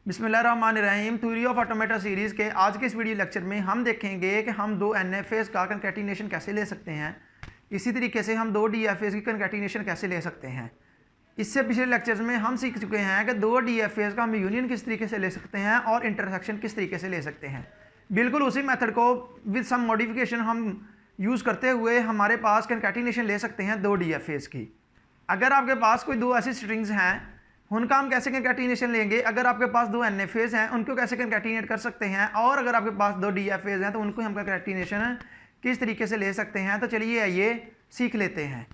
बिस्मिल्लाहिर्रहमानिर्रहीम। Theory of automata series के आज के इस वीडियो लेक्चर में हम देखेंगे कि हम दो NFAs का कंकैटिनेशन कैसे ले सकते हैं। इसी तरीके से हम दो DFAs की कंकैटिनेशन कैसे ले सकते हैं। इससे पिछले लेक्चर्स में हम सीख चुके हैं कि दो DFAs का हम यूनियन किस तरीके से ले सकते हैं और इंटरसेक्शन किस तरीके से ले सकते हैं। बिल्कुल उसी मेथड को विद सम मॉडिफिकेशन हम यूज़ करते हुए हमारे पास कंकैटिनेशन ले सकते हैं दो DFAs की। अगर आपके पास कोई दो ऐसी स्ट्रिंग्स हैं उनका हम कैसे कंकैटिनेशन लेंगे। अगर आपके पास दो NFAs हैं उनको कैसे कंकैटिनेट कर सकते हैं, और अगर आपके पास दो DFAs हैं तो उनको हम कंकैटिनेशन किस तरीके से ले सकते हैं। तो चलिए आइए सीख लेते हैं।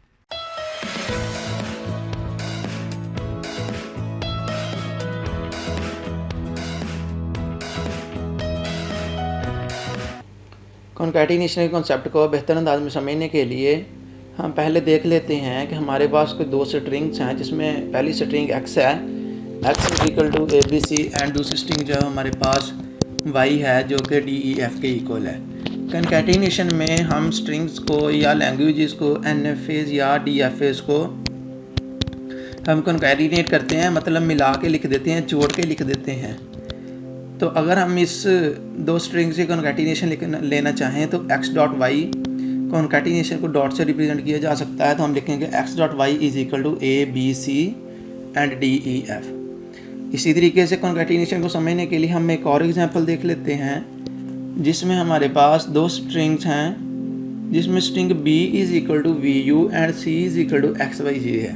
कॉन्कैटिनेशन के कॉन्सेप्ट को बेहतर अंदाज में समझने के लिए हम पहले देख लेते हैं कि हमारे पास कोई दो स्ट्रिंग्स हैं, जिसमें पहली स्ट्रिंग x है, x is equal to ABC, and दूसरी स्ट्रिंग जो है हमारे पास y है जो कि DEF के इक्वल है। कॉन्कैटिनेशन में हम स्ट्रिंग्स को या लैंग्वेजेस को NFAs या DFAs को हम कॉन्कैटिनेट करते हैं, मतलब मिला के लिख देते हैं, जोड़ के लिख देते हैं। तो अगर हम इस दो स्ट्रिंग्स की कॉन्कैटिनेशन लेना चाहें तो x.y कॉन्कैटिनेशन को डॉट से रिप्रेजेंट किया जा सकता है। तो हम लिखेंगे x.y is equal to ABC and DEF। इसी तरीके से कॉन्कैटिनेशन को समझने के लिए हम एक और एग्जांपल देख लेते हैं, जिसमें हमारे पास दो स्ट्रिंग्स हैं, जिसमें string B is equal to VU and C is equal to XYZ है।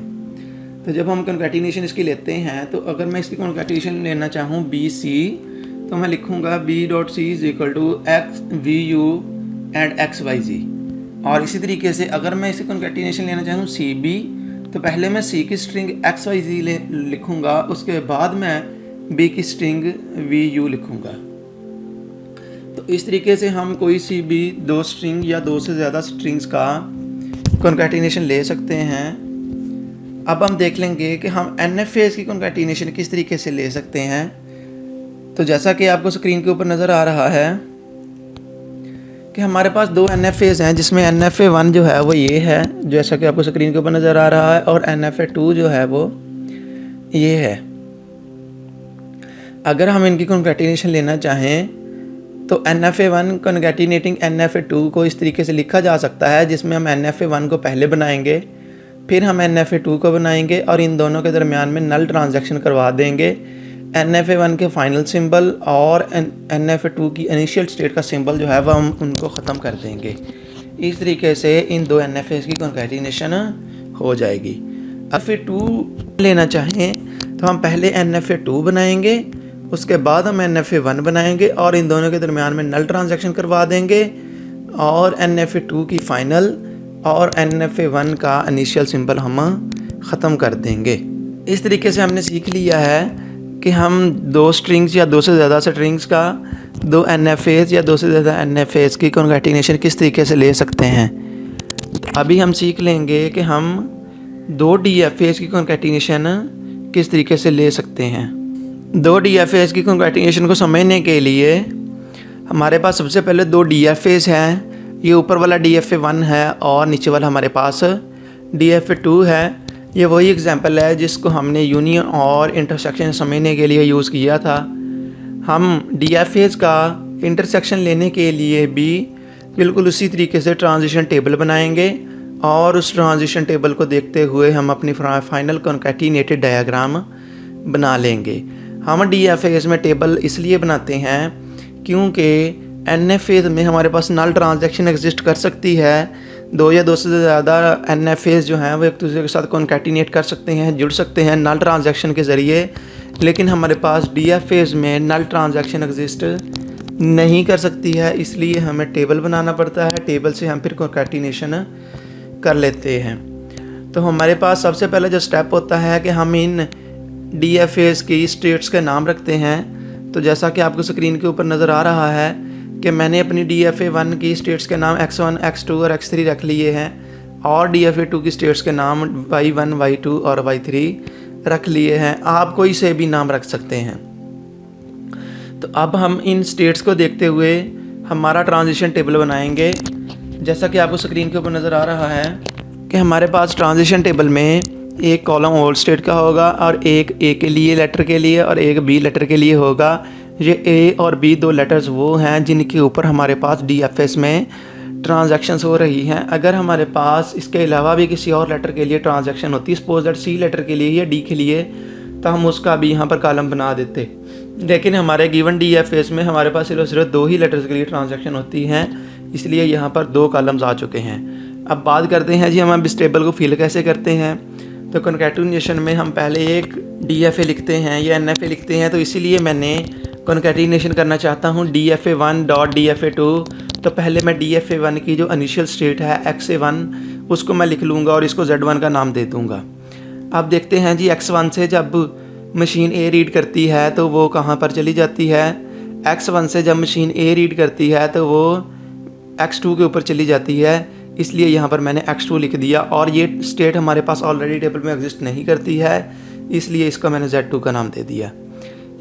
तो जब हम कॉन्कैटिनेशन इसकी लेते हैं तो अगर मैं इसकी कॉन्कैटिनेशन लेना चाहूँ BC तो मैं लिखूँगा B.C is equal to VU and XYZ। और इसी तरीके से अगर मैं इसी कॉन्कैटिनेशन लेना चाहूँ CB तो पहले मैं C की स्ट्रिंग XYZ लिखूँगा, उसके बाद मैं B की स्ट्रिंग VU लिखूँगा। तो इस तरीके से हम कोई सी भी दो स्ट्रिंग या दो से ज़्यादा स्ट्रिंग्स का कॉन्कैटिनेशन ले सकते हैं। अब हम देख लेंगे कि हम NFAs की कॉन्कैटिनेशन किस तरीके से ले सकते हैं। तो जैसा कि आपको स्क्रीन के ऊपर नज़र आ रहा है कि हमारे पास दो NFAs हैं, जिसमें NFA1 जो है वो ये है, जैसा कि आपको स्क्रीन के ऊपर नज़र आ रहा है, और NFA2 जो है वो ये है। अगर हम इनकी कॉन्कैटिनेशन लेना चाहें तो NFA1 कॉन्कैटिनेटिंग NFA2 को इस तरीके से लिखा जा सकता है, जिसमें हम NFA1 को पहले बनाएंगे, फिर हम NFA2 को बनाएंगे और इन दोनों के दरमियान में नल ट्रांजैक्शन करवा देंगे। NFA1 के फाइनल सिंबल और NFA2 की इनिशियल स्टेट का सिंबल जो है वह हम उनको ख़त्म कर देंगे। इस तरीके से इन दो NFAs की कॉन्कैटिनेशन हो जाएगी। NFA2 लेना चाहें तो हम पहले NFA2 बनाएंगे, उसके बाद हम NFA1 बनाएंगे और इन दोनों के दरमियान में नल ट्रांजैक्शन करवा देंगे और NFA2 की फाइनल और NFA1 का इनिशियल सिंबल हम ख़त्म कर देंगे। इस तरीके से हमने सीख लिया है कि हम दो स्ट्रिंग्स या दो से ज़्यादा स्ट्रिंग्स का दो NFAs या दो से ज़्यादा NFAs की कॉन्कैटिनेशन किस तरीके से ले सकते हैं। तो अभी हम सीख लेंगे कि हम दो DFAs की कॉन्कैटिनेशन किस तरीके से ले सकते हैं। दो DFAs की कॉन्कैटिनेशन को समझने के लिए हमारे पास सबसे पहले दो DFAs हैं। ये ऊपर वाला DFA1 है और नीचे वाला हमारे पास DFA2 है। ये वही एग्जांपल है जिसको हमने यूनियन और इंटरसेक्शन समझने के लिए यूज़ किया था। हम DFAs का इंटरसेक्शन लेने के लिए भी बिल्कुल उसी तरीके से ट्रांजिशन टेबल बनाएंगे और उस ट्रांजिशन टेबल को देखते हुए हम अपनी फाइनल कॉन्कैटिनेटेड डायग्राम बना लेंगे। हम DFAs में टेबल इसलिए बनाते हैं क्योंकि NFAs में हमारे पास नल ट्रांजैक्शन एग्जिस्ट कर सकती है। दो या दो से ज़्यादा NFAs जो हैं वो एक दूसरे के साथ कॉन्कैटिनेट कर सकते हैं, जुड़ सकते हैं नल ट्रांजैक्शन के ज़रिए, लेकिन हमारे पास DFAs में नल ट्रांजैक्शन एग्जिस्ट नहीं कर सकती है। इसलिए हमें टेबल बनाना पड़ता है, टेबल से हम फिर कॉन्कैटिनेशन कर लेते हैं। तो हमारे पास सबसे पहले जो स्टेप होता है कि हम इन DFAs की स्टेट्स के नाम रखते हैं। तो जैसा कि आपको स्क्रीन के ऊपर नज़र आ रहा है कि मैंने अपनी DFA1 की स्टेट्स के नाम X1, X2 और X3 रख लिए हैं और DFA2 की स्टेट्स के नाम Y1, Y2 और Y3 रख लिए हैं। आप कोई से भी नाम रख सकते हैं। तो अब हम इन स्टेट्स को देखते हुए हमारा ट्रांजिशन टेबल बनाएंगे। जैसा कि आपको स्क्रीन के ऊपर नज़र आ रहा है कि हमारे पास ट्रांजिशन टेबल में एक कॉलम ओल्ड स्टेट का होगा और एक ए के लिए लेटर के लिए और एक बी लेटर के लिए होगा। ये ए और बी दो लेटर्स वो हैं जिनके ऊपर हमारे पास DFS में ट्रांजैक्शंस हो रही हैं। अगर हमारे पास इसके अलावा भी किसी और लेटर के लिए ट्रांजैक्शन होती है, सपोज दैट सी लेटर के लिए या डी के लिए, तो हम उसका भी यहाँ पर कॉलम बना देते। लेकिन हमारे गिवन DFS में हमारे पास सिर्फ दो ही लेटर्स के लिए ट्रांजैक्शन होती हैं, इसलिए यहाँ पर दो कॉलम्स आ चुके हैं। अब बात करते हैं जी हम इस टेबल को फिल कैसे करते हैं। तो कॉन्कैटिनेशन में हम पहले एक DFA लिखते हैं या NFA लिखते हैं, तो इसीलिए मैंने कॉन्कैटिनेशन करना चाहता हूँ DFA1 डॉट DFA2। तो पहले मैं DFA1 की जो इनिशियल स्टेट है XA1 उसको मैं लिख लूँगा और इसको Z1 का नाम दे दूँगा। अब देखते हैं जी X1 से जब मशीन A रीड करती है तो वो कहाँ पर चली जाती है। X1 से जब मशीन A रीड करती है तो वो X2 के ऊपर चली जाती है, इसलिए यहाँ पर मैंने X2 लिख दिया। और ये स्टेट हमारे पास ऑलरेडी टेबल में एग्जिस्ट नहीं करती है, इसलिए इसको मैंने Z2 का नाम दे दिया।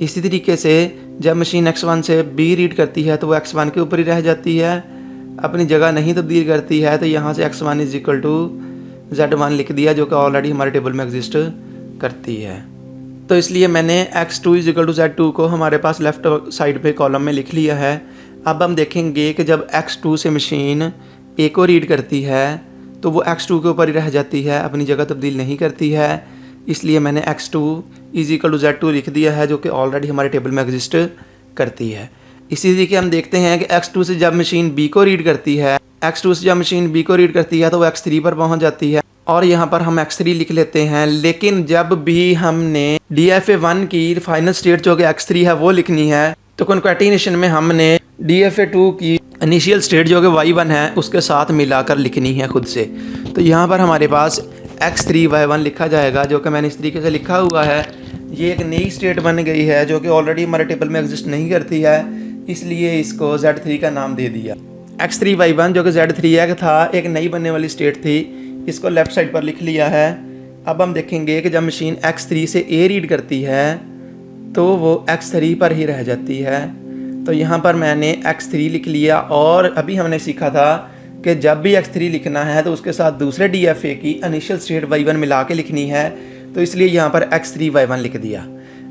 इसी तरीके से जब मशीन X1 से B रीड करती है तो वो X1 के ऊपर ही रह जाती है, अपनी जगह नहीं तब्दील करती है। तो यहाँ से X1 is equal to Z1 लिख दिया, जो कि ऑलरेडी हमारे टेबल में एग्जिस्ट करती है। तो इसलिए मैंने X2 is equal to Z2 को हमारे पास लेफ्ट साइड पे कॉलम में लिख लिया है। अब हम देखेंगे कि जब X2 से मशीन A को रीड करती है तो वो X2 के ऊपर ही रह जाती है, अपनी जगह तब्दील नहीं करती है, इसलिए मैंने X2 is equal to Z2 लिख दिया है, जो कि ऑलरेडी हमारे टेबल में एग्जिस्ट करती है। इसी तरीके हम देखते हैं कि X2 से जब मशीन B को रीड करती है, X2 से जब मशीन B को रीड करती है तो वो X3 पर पहुंच जाती है और यहाँ पर हम X3 लिख लेते हैं। लेकिन जब भी हमने DFA1 की फाइनल स्टेट जो कि X3 है वो लिखनी है, तो कॉन्कैटिनेशन में हमने DFA2 की इनिशियल स्टेट जो कि Y1 है उसके साथ मिलाकर लिखनी है खुद से। तो यहाँ पर हमारे पास X3 Y1 लिखा जाएगा, जो कि मैंने इस तरीके से लिखा हुआ है। ये एक नई स्टेट बन गई है जो कि ऑलरेडी हमारे टेबल में एग्जिस्ट नहीं करती है, इसलिए इसको Z3 का नाम दे दिया। X3 Y1 जो कि Z3 था, एक नई बनने वाली स्टेट थी, इसको लेफ़्ट साइड पर लिख लिया है। अब हम देखेंगे कि जब मशीन X3 से A रीड करती है तो वो X3 पर ही रह जाती है। तो यहाँ पर मैंने X3 लिख लिया। और अभी हमने सीखा था कि जब भी X3 लिखना है तो उसके साथ दूसरे DFA की इनिशियल स्टेट Y1 मिला के लिखनी है, तो इसलिए यहाँ पर X3 Y1 लिख दिया।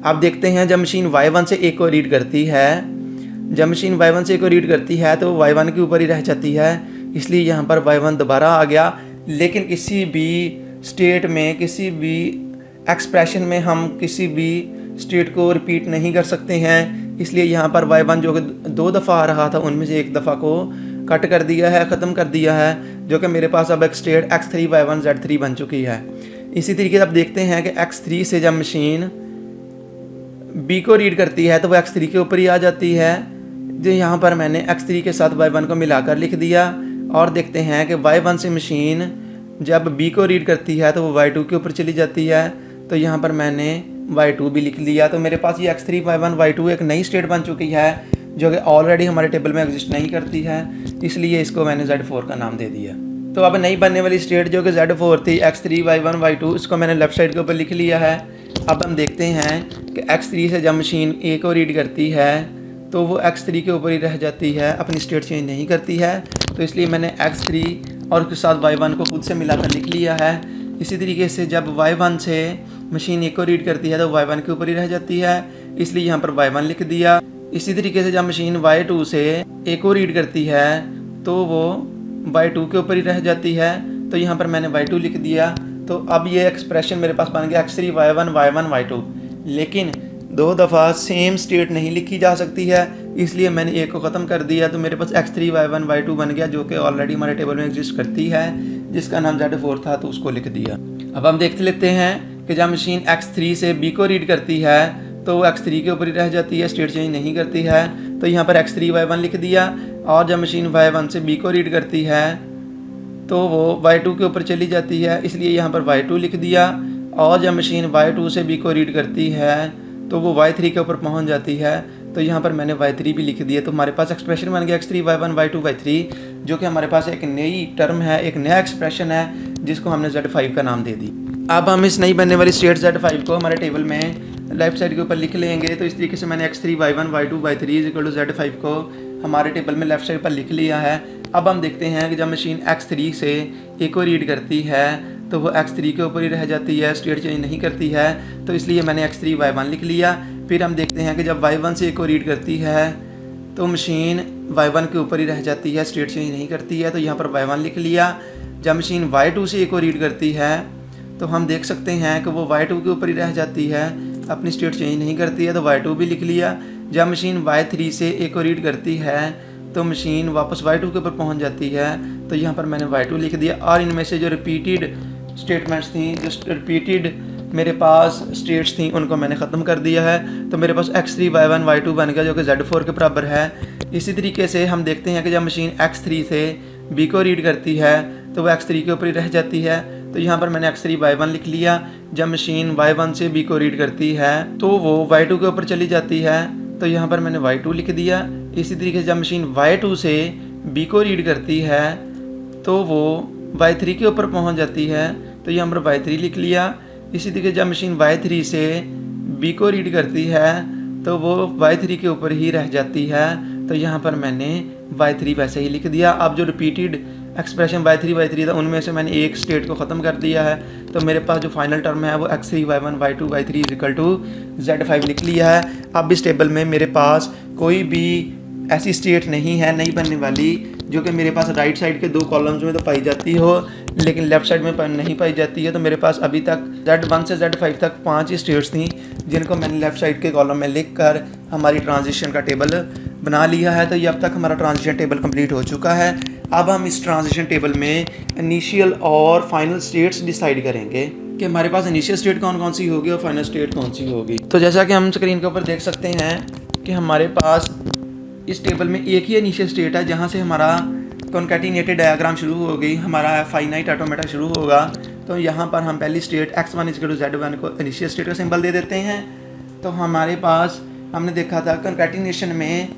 अब देखते हैं जब मशीन Y1 से A को रीड करती है, जब मशीन Y1 से A को रीड करती है तो Y1 के ऊपर ही रह जाती है, इसलिए यहाँ पर Y1 दोबारा आ गया। लेकिन किसी भी स्टेट में, किसी भी एक्सप्रेशन में हम किसी भी स्टेट को रिपीट नहीं कर सकते हैं, इसलिए यहाँ पर Y1 जो कि दो दफ़ा आ रहा था उनमें से एक दफ़ा को कट कर दिया है, ख़त्म कर दिया है, जो कि मेरे पास अब एक स्टेट X3 Y1 Z3 बन चुकी है। इसी तरीके से अब देखते हैं कि X3 से जब मशीन B को रीड करती है तो वो X3 के ऊपर ही आ जाती है। जो यहाँ पर मैंने X3 के साथ Y1 को मिलाकर लिख दिया। और देखते हैं कि Y1 से मशीन जब B को रीड करती है तो वो Y2 के ऊपर चली जाती है, तो यहाँ पर मैंने Y2 भी लिख लिया। तो मेरे पास ये X3 Y1 Y2 एक नई स्टेट बन चुकी है जो कि ऑलरेडी हमारे टेबल में एग्जिस्ट नहीं करती है, इसलिए इसको मैंने Z4 का नाम दे दिया। तो अब नई बनने वाली स्टेट जो कि Z4 थी, X3 Y1 Y2, इसको मैंने लेफ़्ट साइड के ऊपर लिख लिया है। अब हम देखते हैं कि X3 से जब मशीन A को रीड करती है तो वो X3 के ऊपर ही रह जाती है, अपनी स्टेट चेंज नहीं करती है, तो इसलिए मैंने X3 और उसके साथ Y1 को खुद से मिलाकर लिख लिया है। इसी तरीके से जब Y1 से मशीन A को रीड करती है तो Y1 के ऊपर ही रह जाती है, इसलिए यहाँ पर Y1 लिख दिया। इसी तरीके से जब मशीन Y2 से A को रीड करती है तो वो Y2 के ऊपर ही रह जाती है, तो यहाँ पर मैंने Y2 लिख दिया। तो अब ये एक्सप्रेशन मेरे पास बन गया X3 Y1 Y1 Y2। लेकिन दो दफ़ा सेम स्टेट नहीं लिखी जा सकती है, इसलिए मैंने एक को ख़त्म कर दिया। तो मेरे पास X3 Y1 Y2 बन गया, जो कि ऑलरेडी हमारे टेबल में एग्जिस्ट करती है, जिसका नाम Z4 था, तो उसको लिख दिया। अब हम देख लेते हैं कि जब मशीन X3 से B को रीड करती है तो वो X3 के ऊपर ही रह जाती है, स्टेट चेंज नहीं करती है, तो यहाँ पर X3 Y1 लिख दिया। और जब मशीन Y1 से B को रीड करती है तो वो Y2 के ऊपर चली जाती है, इसलिए यहाँ पर Y2 लिख दिया। और जब मशीन Y2 से B को रीड करती है तो वो Y3 के ऊपर पहुँच जाती है, तो यहाँ पर मैंने Y3 भी लिख दिया। तो हमारे पास एक्सप्रेशन बन गया X3 Y1 Y2 Y3, जो कि हमारे पास एक नई टर्म है, एक नया एक्सप्रेशन है, जिसको हमने Z5 का नाम दे दी। अब हम इस नई बनने वाली स्टेट Z5 को हमारे टेबल में लेफ्ट साइड के ऊपर लिख लेंगे। तो इस तरीके से मैंने X3 Y1 Y2 Y3 is equal to Z5 को हमारे टेबल में लेफ्ट साइड पर लिख लिया है। अब हम देखते हैं कि जब मशीन X3 से A को रीड करती है तो वो x3 के ऊपर ही रह जाती है, स्टेट चेंज नहीं करती है। तो इसलिए मैंने x3 y1 लिख लिया। फिर हम देखते हैं कि जब y1 से A को रीड करती है तो मशीन y1 के ऊपर ही रह जाती है, स्टेट चेंज नहीं करती है। तो यहाँ पर y1 लिख लिया। जब मशीन y2 से A को रीड करती है तो हम देख सकते हैं कि वो y2 के ऊपर ही रह जाती है, अपनी स्टेट चेंज नहीं करती है, तो y2 भी लिख लिया। जब मशीन y3 से A को रीड करती है तो मशीन वापस y2 के ऊपर पहुंच जाती है, तो यहाँ पर मैंने y2 लिख दिया। और इनमें से जो रिपीटेड स्टेटमेंट्स थी, जो रिपीटेड मेरे पास स्टेट्स थी, उनको मैंने ख़त्म कर दिया है। तो मेरे पास x3 y1 y2 बन गया, जो कि z4 के बराबर है। इसी तरीके से हम देखते हैं कि जब मशीन x3 से b को रीड करती है तो वो x3 के ऊपर ही रह जाती है। तो यहाँ पर मैंने x3 y1 लिख लिया। जब मशीन y1 से b को रीड करती है तो वो y2 के ऊपर चली जाती है, तो यहाँ पर मैंने y2 लिख दिया। इसी तरीके से जब मशीन y2 से b को रीड करती है तो वो y3 के ऊपर पहुँच जाती है, तो यहाँ पर y3 लिख लिया। इसी तरीके जब मशीन y3 से b को रीड करती है तो वो y3 के ऊपर ही रह जाती है, तो यहाँ पर मैंने y3 वैसे ही लिख दिया। अब जो रिपीटेड एक्सप्रेशन y3 था उनमें से मैंने एक स्टेट को ख़त्म कर दिया है, तो मेरे पास जो फाइनल टर्म है वो x3 y1 y2 y3 equal to z5 लिख लिया है। अब इस टेबल में मेरे पास कोई भी ऐसी स्टेट नहीं है नई बनने वाली जो कि मेरे पास राइट साइड के 2 कॉलम्स में तो पाई जाती हो लेकिन लेफ़्ट साइड में नहीं पाई जाती है। तो मेरे पास अभी तक z1 से z5 तक 5 ही स्टेट्स थी जिनको मैंने लेफ़्ट साइड के कॉलम में लिख कर हमारी ट्रांजिशन का टेबल बना लिया है। तो ये अब तक हमारा ट्रांजिशन टेबल कंप्लीट हो चुका है। अब हम इस ट्रांजिशन टेबल में इनिशियल और फाइनल स्टेट्स डिसाइड करेंगे कि हमारे पास इनिशियल स्टेट कौन कौन सी होगी और फाइनल स्टेट कौन सी होगी। तो जैसा कि हम स्क्रीन के ऊपर देख सकते हैं कि हमारे पास इस टेबल में एक ही इनिशियल स्टेट है जहाँ से हमारा कॉन्कैटिनेटेड डायग्राम शुरू हो गई, हमारा फाइनाइट ऑटोमेटा शुरू होगा। तो यहाँ पर हम पहली स्टेट x1 = z1 को इनिशियल स्टेट का सिंबल दे देते हैं। तो हमारे पास हमने देखा था कॉन्कैटिनेशन में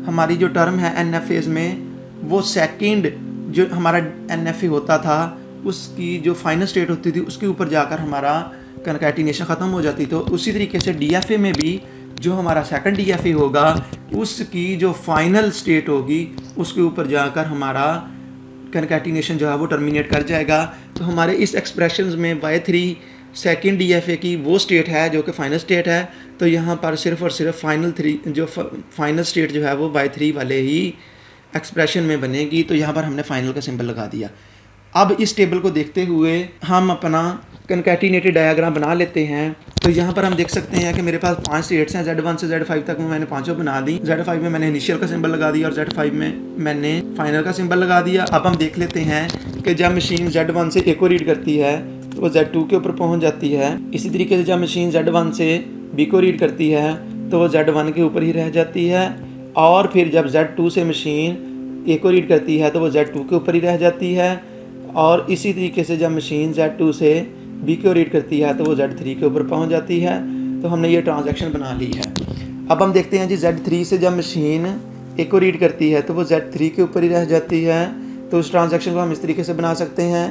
हमारी जो टर्म है NF फेज में, वो सेकंड जो हमारा NF होता था उसकी जो फाइनल स्टेट होती थी उसके ऊपर जाकर हमारा कॉन्कैटिनेशन ख़त्म हो जाती। तो उसी तरीके से DFA में भी जो हमारा सेकंड DFA होगा उसकी जो फाइनल स्टेट होगी उसके ऊपर जाकर हमारा कॉन्कैटिनेशन जो है वो टर्मिनेट कर जाएगा। तो हमारे इस एक्सप्रेशन में y3 सेकंड DFA की वो स्टेट है जो कि फाइनल स्टेट है। तो यहाँ पर सिर्फ और सिर्फ फाइनल स्टेट जो है वो y3 वाले ही एक्सप्रेशन में बनेगी। तो यहाँ पर हमने फाइनल का सिंबल लगा दिया। अब इस टेबल को देखते हुए हम अपना कॉन्कैटिनेटेड डायग्राम बना लेते हैं। तो यहाँ पर हम देख सकते हैं कि मेरे पास 5 स्टेट्स हैं, z1 से z5 तक मैंने पांचों बना दी। z5 में मैंने इनिशियल का सिंबल लगा दिया और z5 में मैंने फाइनल का सिंबल लगा दिया। अब हम देख लेते हैं कि जब मशीन z1 से A को रीड करती है तो वो z2 के ऊपर पहुँच जाती है। इसी तरीके से जब मशीन z1 से B को रीड करती है तो वो z1 के ऊपर ही रह जाती है। और फिर जब z2 से मशीन A को रीड करती है तो वो z2 के ऊपर ही रह जाती है। और इसी तरीके से जब मशीन z2 से B को रीड करती है तो वो z3 के ऊपर पहुंच जाती है। तो हमने ये ट्रांजैक्शन बना ली है। अब हम देखते हैं जी z3 से जब मशीन A को रीड करती है तो वो z3 के ऊपर ही रह जाती है। तो उस ट्रांजैक्शन को हम इस तरीके से बना सकते हैं,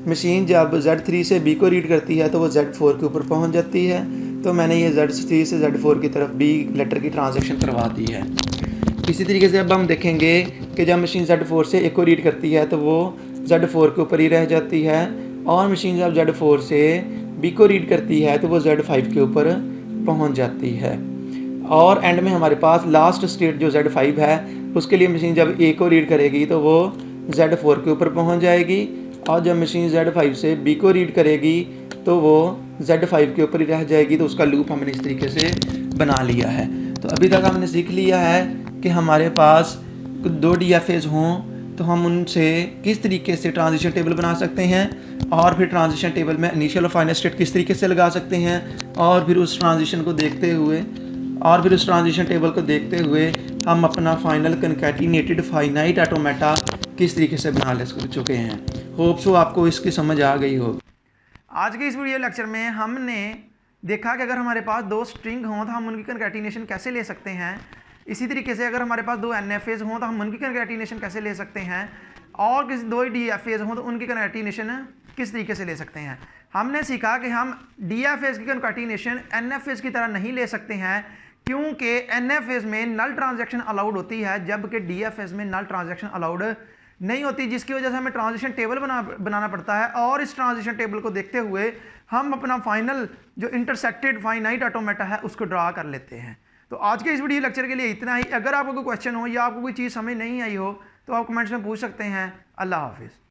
मशीन जब z3 से B को रीड करती है तो वो z4 के ऊपर पहुँच जाती है। तो मैंने ये z3 से z4 की तरफ B लेटर की ट्रांजैक्शन करवा दी है। इसी तरीके से अब हम देखेंगे कि जब मशीन z4 से A को रीड करती है तो वो z4 के ऊपर ही रह जाती है। और मशीन जब z4 से B को रीड करती है तो वो z5 के ऊपर पहुंच जाती है। और एंड में हमारे पास लास्ट स्टेट जो z5 है उसके लिए मशीन जब A को रीड करेगी तो वो z4 के ऊपर पहुंच जाएगी। और जब मशीन z5 से B को रीड करेगी तो वो z5 के ऊपर ही रह जाएगी। तो उसका लूप हमने इस तरीके से बना लिया है। तो अभी तक हमने सीख लिया है कि हमारे पास 2 DFAs हों तो हम उनसे किस तरीके से ट्रांजिशन टेबल बना सकते हैं और फिर ट्रांजिशन टेबल में इनिशियल और फाइनल स्टेट किस तरीके से लगा सकते हैं। और फिर उस ट्रांजिशन टेबल को देखते हुए हम अपना फाइनल कॉन्कैटिनेटेड फाइनाइट ऑटोमेटा किस तरीके से बना ले चुके हैं। होप सो आपको इसकी समझ आ गई हो। आज के इस वीडियो लेक्चर में हमने देखा कि अगर हमारे पास 2 स्ट्रिंग हों तो हम उनकी कॉन्कैटिनेशन कैसे ले सकते हैं। इसी तरीके से अगर हमारे पास 2 NFAs हों तो हम उनकी कॉन्कैटिनेशन कैसे ले सकते हैं। और किसी 2 DFAs हों तो उनकी कॉन्कैटिनेशन किस तरीके से ले सकते हैं। हमने सीखा कि हम DFAs की कॉन्कैटिनेशन NFAs की तरह नहीं ले सकते हैं क्योंकि NFAs में नल ट्रांजैक्शन अलाउड होती है जबकि DFAs में नल ट्रांजैक्शन अलाउड नहीं होती, जिसकी वजह से हमें ट्रांजिशन टेबल बनाना पड़ता है, और इस ट्रांजिशन टेबल को देखते हुए हम अपना फाइनल जो इंटरसेक्टेड फाइनाइट ऑटोमेटा है उसको ड्रा कर लेते हैं। तो आज के इस वीडियो लेक्चर के लिए इतना ही। अगर आपको कोई क्वेश्चन हो या आपको कोई चीज़ समझ नहीं आई हो तो आप कमेंट्स में पूछ सकते हैं। अल्लाह हाफिज़।